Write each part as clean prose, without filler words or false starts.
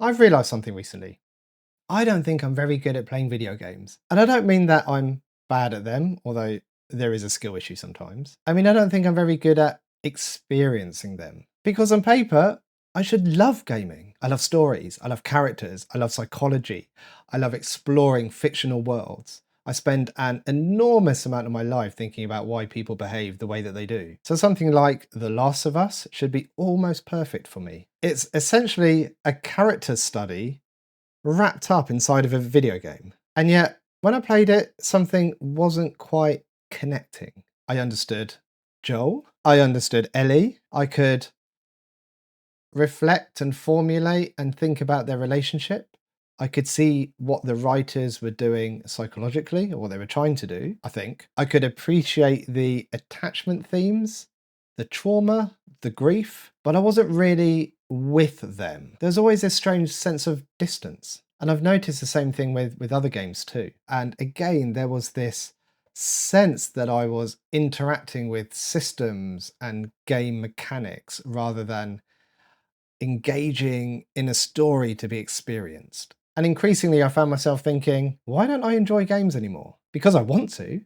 I've realised something recently. I don't think I'm very good at playing video games. And I don't mean that I'm bad at them, although there is a skill issue sometimes. I mean, I don't think I'm very good at experiencing them. Because on paper, I should love gaming. I love stories, I love characters, I love psychology, I love exploring fictional worlds. I spend an enormous amount of my life thinking about why people behave the way that they do. So something like The Last of Us should be almost perfect for me. It's essentially a character study wrapped up inside of a video game. And yet, when I played it, something wasn't quite connecting. I understood Joel, I understood Ellie, I could reflect and formulate and think about their relationship. I could see what the writers were doing psychologically, or what they were trying to do, I think. I could appreciate the attachment themes, the trauma, the grief, but I wasn't really with them. There's always this strange sense of distance. And I've noticed the same thing with other games too. And again, there was this sense that I was interacting with systems and game mechanics rather than engaging in a story to be experienced. And increasingly, I found myself thinking, why don't I enjoy games anymore? Because I want to.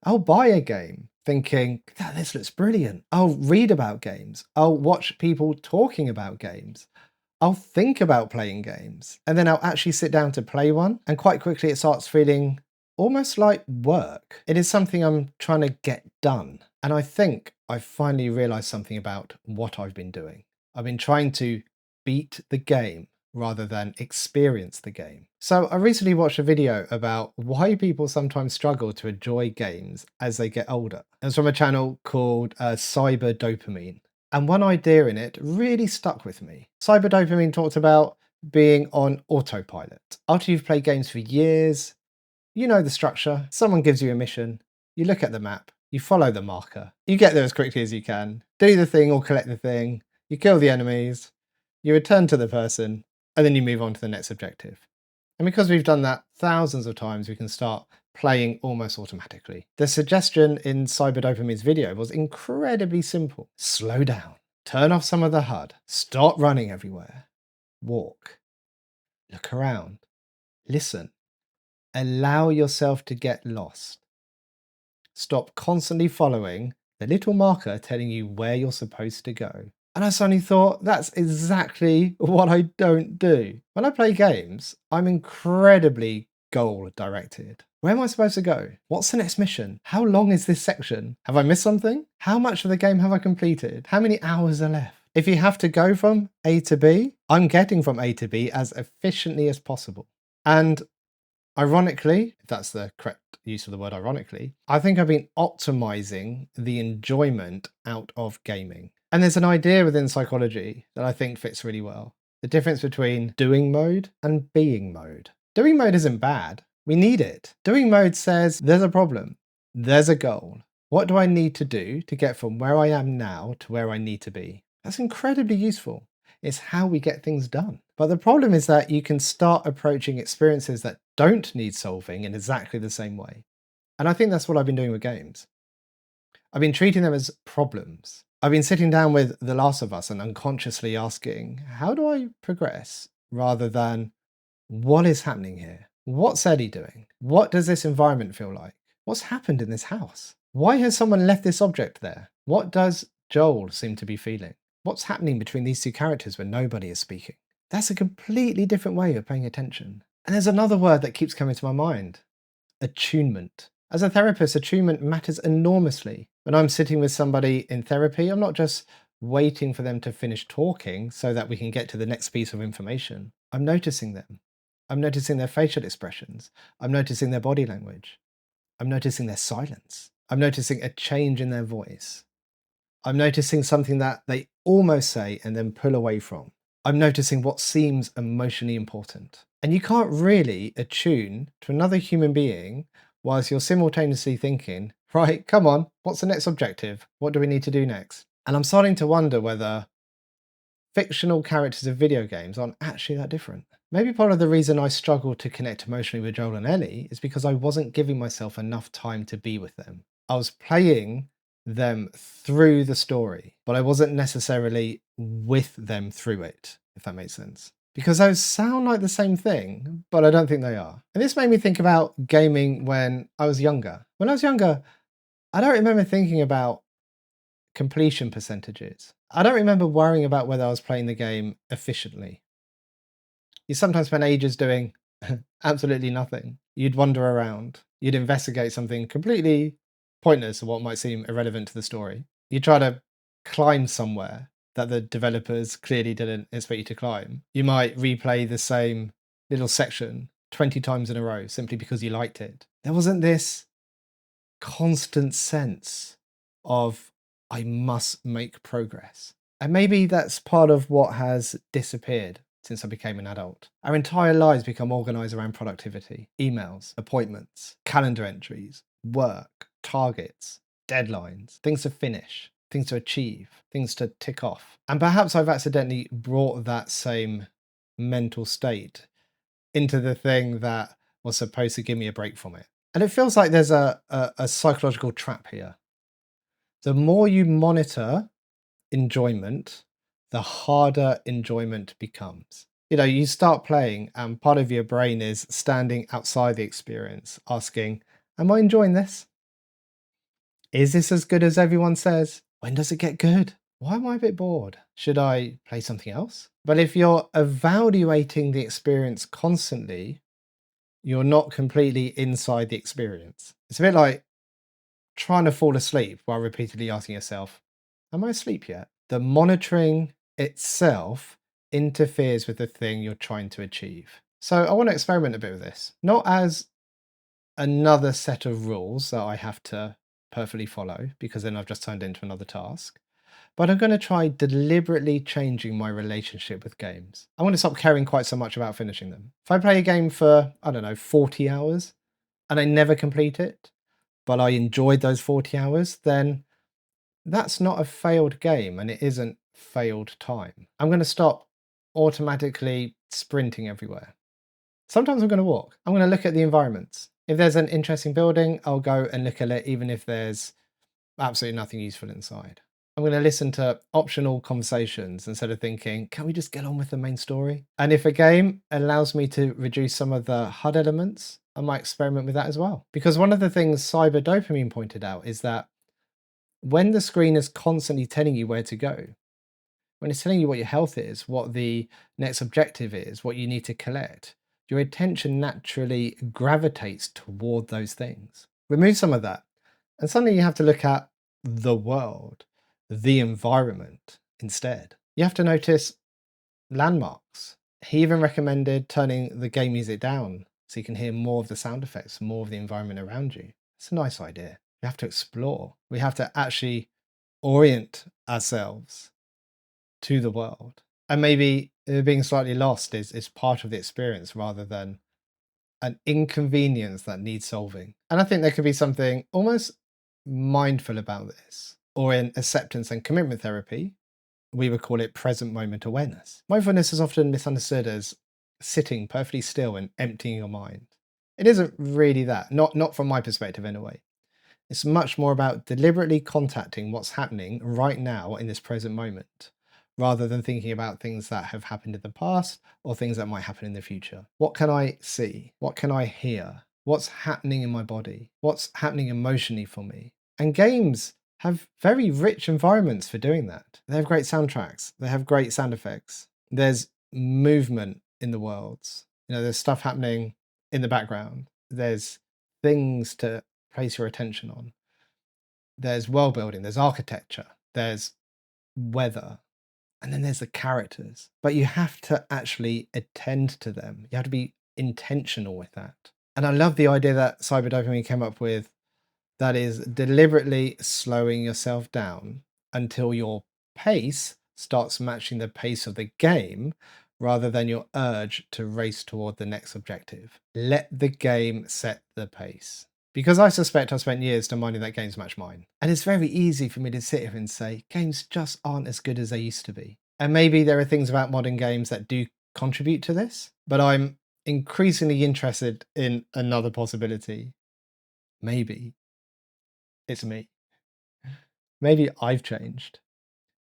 I'll buy a game thinking, this looks brilliant. I'll read about games. I'll watch people talking about games. I'll think about playing games. And then I'll actually sit down to play one. And quite quickly, it starts feeling almost like work. It is something I'm trying to get done. And I think I've finally realized something about what I've been doing. I've been trying to beat the game rather than experience the game. So I recently watched a video about why people sometimes struggle to enjoy games as they get older. It was from a channel called Cyber Dopamine. And one idea in it really stuck with me. Cyber Dopamine talked about being on autopilot. After you've played games for years, you know the structure, someone gives you a mission, you look at the map, you follow the marker, you get there as quickly as you can, do the thing or collect the thing, you kill the enemies, you return to the person, and then you move on to the next objective. And because we've done that thousands of times, we can start playing almost automatically. The suggestion in Cyberdopamine's video was incredibly simple. Slow down, turn off some of the HUD, stop running everywhere, walk, look around, listen, allow yourself to get lost. Stop constantly following the little marker telling you where you're supposed to go. And I suddenly thought, that's exactly what I don't do. When I play games, I'm incredibly goal directed. Where am I supposed to go? What's the next mission? How long is this section? Have I missed something? How much of the game have I completed? How many hours are left? If you have to go from A to B, I'm getting from A to B as efficiently as possible. And ironically, if that's the correct use of the word ironically, I think I've been optimizing the enjoyment out of gaming. And there's an idea within psychology that I think fits really well. The difference between doing mode and being mode. Doing mode isn't bad. We need it. Doing mode says there's a problem. There's a goal. What do I need to do to get from where I am now to where I need to be? That's incredibly useful. It's how we get things done. But the problem is that you can start approaching experiences that don't need solving in exactly the same way. And I think that's what I've been doing with games. I've been treating them as problems. I've been sitting down with The Last of Us and unconsciously asking, how do I progress? Rather than, what is happening here? What's Eddie doing? What does this environment feel like? What's happened in this house? Why has someone left this object there? What does Joel seem to be feeling? What's happening between these two characters when nobody is speaking? That's a completely different way of paying attention. And there's another word that keeps coming to my mind. Attunement. As a therapist, attunement matters enormously. When I'm sitting with somebody in therapy, I'm not just waiting for them to finish talking so that we can get to the next piece of information. I'm noticing them. I'm noticing their facial expressions. I'm noticing their body language. I'm noticing their silence. I'm noticing a change in their voice. I'm noticing something that they almost say and then pull away from. I'm noticing what seems emotionally important. And you can't really attune to another human being whilst you're simultaneously thinking, right, come on, what's the next objective? What do we need to do next? And I'm starting to wonder whether fictional characters of video games aren't actually that different. Maybe part of the reason I struggled to connect emotionally with Joel and Ellie is because I wasn't giving myself enough time to be with them. I was playing them through the story, but I wasn't necessarily with them through it, if that makes sense. because those sound like the same thing, but I don't think they are. And this made me think about gaming when I was younger. When I was younger, I don't remember thinking about completion percentages. I don't remember worrying about whether I was playing the game efficiently. You sometimes spend ages doing absolutely nothing. You'd wander around. You'd investigate something completely pointless or what might seem irrelevant to the story. You try to climb somewhere that the developers clearly didn't expect you to climb. You might replay the same little section 20 times in a row simply because you liked it. There wasn't this constant sense of, I must make progress. And maybe that's part of what has disappeared since I became an adult. Our entire lives become organized around productivity, emails, appointments, calendar entries, work, targets, deadlines, things to finish, things to achieve, things to tick off. And perhaps I've accidentally brought that same mental state into the thing that was supposed to give me a break from it. And it feels like there's a psychological trap here. The more you monitor enjoyment, the harder enjoyment becomes. You know, you start playing and part of your brain is standing outside the experience asking, am I enjoying this? Is this as good as everyone says? When does it get good? Why am I a bit bored? Should I play something else? But if you're evaluating the experience constantly, you're not completely inside the experience. It's a bit like trying to fall asleep while repeatedly asking yourself, am I asleep yet? The monitoring itself interferes with the thing you're trying to achieve. So I want to experiment a bit with this, not as another set of rules that I have to perfectly follow, because then I've just turned into another task. But I'm going to try deliberately changing my relationship with games. I want to stop caring quite so much about finishing them. If I play a game for, I don't know, 40 hours and I never complete it, but I enjoyed those 40 hours, then that's not a failed game and it isn't failed time. I'm going to stop automatically sprinting everywhere. Sometimes I'm going to walk. I'm going to look at the environments. If there's an interesting building, I'll go and look at it, even if there's absolutely nothing useful inside. I'm going to listen to optional conversations instead of thinking, can we just get on with the main story? And if a game allows me to reduce some of the HUD elements, I might experiment with that as well. Because one of the things cyber dopamine pointed out is that when the screen is constantly telling you where to go, when it's telling you what your health is, what the next objective is, what you need to collect, your attention naturally gravitates toward those things. Remove some of that, and suddenly you have to look at the world, the environment instead. You have to notice landmarks. He even recommended turning the game music down so you can hear more of the sound effects, more of the environment around you. It's a nice idea. We have to explore. We have to actually orient ourselves to the world. And maybe being slightly lost is part of the experience rather than an inconvenience that needs solving. And I think there could be something almost mindful about this. Or in acceptance and commitment therapy, we would call it present moment awareness. Mindfulness is often misunderstood as sitting perfectly still and emptying your mind. It isn't really that, not from my perspective anyway. It's much more about deliberately contacting what's happening right now in this present moment, rather than thinking about things that have happened in the past or things that might happen in the future. What can I see? What can I hear? What's happening in my body? What's happening emotionally for me? And games have very rich environments for doing that. They have great soundtracks. They have great sound effects. There's movement in the worlds. You know, there's stuff happening in the background. There's things to place your attention on. There's world building, there's architecture, there's weather, and then there's the characters. But you have to actually attend to them. You have to be intentional with that. And I love the idea that cyber dopamine came up with, that is deliberately slowing yourself down until your pace starts matching the pace of the game rather than your urge to race toward the next objective. Let the game set the pace. Because I suspect I've spent years demanding that games match mine. And it's very easy for me to sit here and say, games just aren't as good as they used to be. And maybe there are things about modern games that do contribute to this, but I'm increasingly interested in another possibility. Maybe it's me. Maybe I've changed.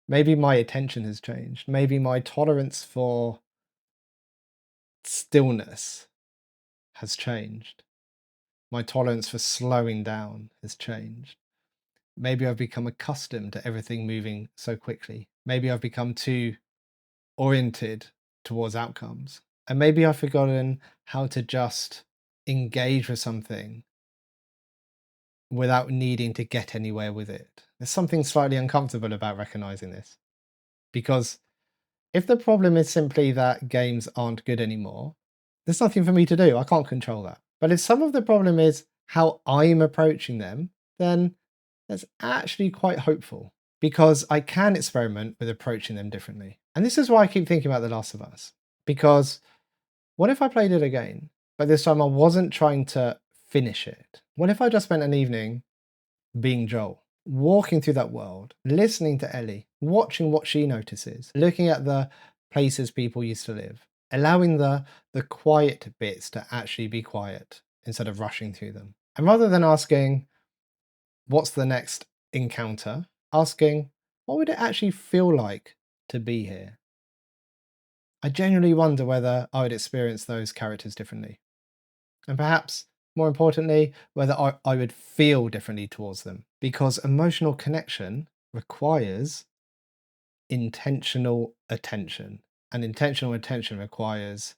Maybe my attention has changed. Maybe my tolerance for stillness has changed. My tolerance for slowing down has changed. Maybe I've become accustomed to everything moving so quickly. Maybe I've become too oriented towards outcomes. And maybe I've forgotten how to just engage with something without needing to get anywhere with it. There's something slightly uncomfortable about recognizing this. Because if the problem is simply that games aren't good anymore, there's nothing for me to do. I can't control that. But if some of the problem is how I'm approaching them, then that's actually quite hopeful, because I can experiment with approaching them differently. And this is why I keep thinking about The Last of Us, because what if I played it again, but this time I wasn't trying to finish it? What if I just spent an evening being Joel, walking through that world, listening to Ellie, watching what she notices, looking at the places people used to live, allowing the quiet bits to actually be quiet instead of rushing through them? And rather than asking, what's the next encounter, asking, what would it actually feel like to be here? I genuinely wonder whether I would experience those characters differently. And perhaps, more importantly, whether I would feel differently towards them. Because emotional connection requires intentional attention. And intentional attention requires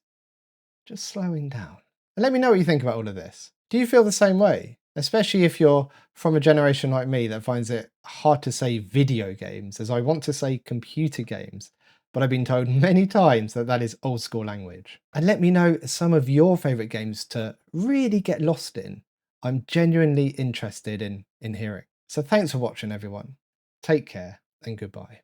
just slowing down. And let me know what you think about all of this. Do you feel the same way? Especially if you're from a generation like me that finds it hard to say video games, as I want to say computer games, but I've been told many times that that is old school language. And let me know some of your favourite games to really get lost in. I'm genuinely interested in hearing. So thanks for watching, everyone. Take care and goodbye.